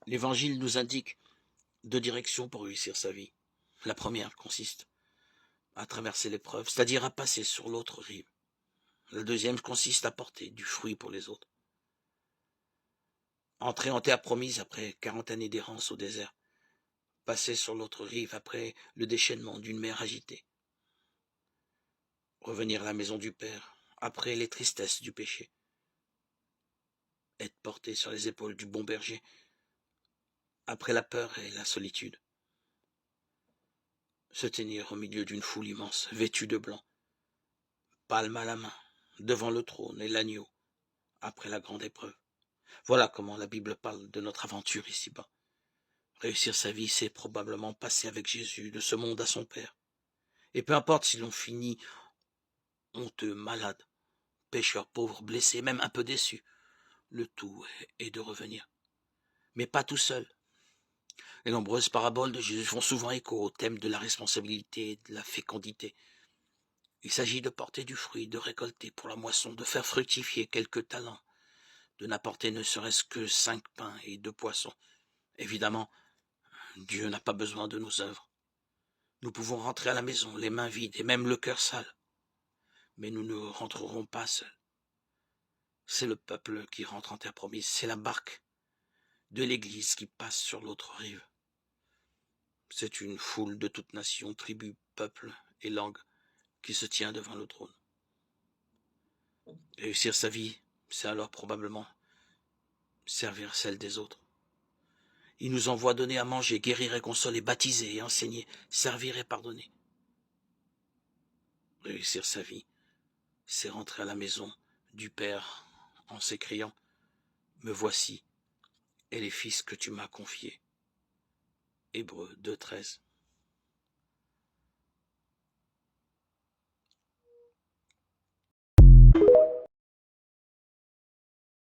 L'Évangile nous indique deux directions pour réussir sa vie. La première consiste à traverser l'épreuve, c'est-à-dire à passer sur l'autre rive. La deuxième consiste à porter du fruit pour les autres. Entrer en terre promise après 40 années d'errance au désert. Passer sur l'autre rive après le déchaînement d'une mer agitée. Revenir à la maison du Père après les tristesses du péché. Être porté sur les épaules du bon berger après la peur et la solitude. Se tenir au milieu d'une foule immense, vêtue de blanc, palme à la main, devant le trône et l'agneau, après la grande épreuve. Voilà comment la Bible parle de notre aventure ici-bas. Réussir sa vie, c'est probablement passer avec Jésus de ce monde à son Père. Et peu importe si l'on finit honteux, malade, pécheur, pauvre, blessé, même un peu déçu, le tout est de revenir. Mais pas tout seul. Les nombreuses paraboles de Jésus font souvent écho au thème de la responsabilité et de la fécondité. Il s'agit de porter du fruit, de récolter pour la moisson, de faire fructifier quelques talents, de n'apporter ne serait-ce que 5 pains et 2 poissons. Évidemment, Dieu n'a pas besoin de nos œuvres. Nous pouvons rentrer à la maison les mains vides et même le cœur sale. Mais nous ne rentrerons pas seuls. C'est le peuple qui rentre en terre promise, c'est la barque de l'Église qui passe sur l'autre rive. C'est une foule de toutes nations, tribus, peuples et langues qui se tient devant le trône. Réussir sa vie, c'est alors probablement servir celle des autres. Il nous envoie donner à manger, guérir et consoler, baptiser et enseigner, servir et pardonner. Réussir sa vie, c'est rentrer à la maison du Père en s'écriant « Me voici et les fils que tu m'as confiés ». Hébreux 2,13.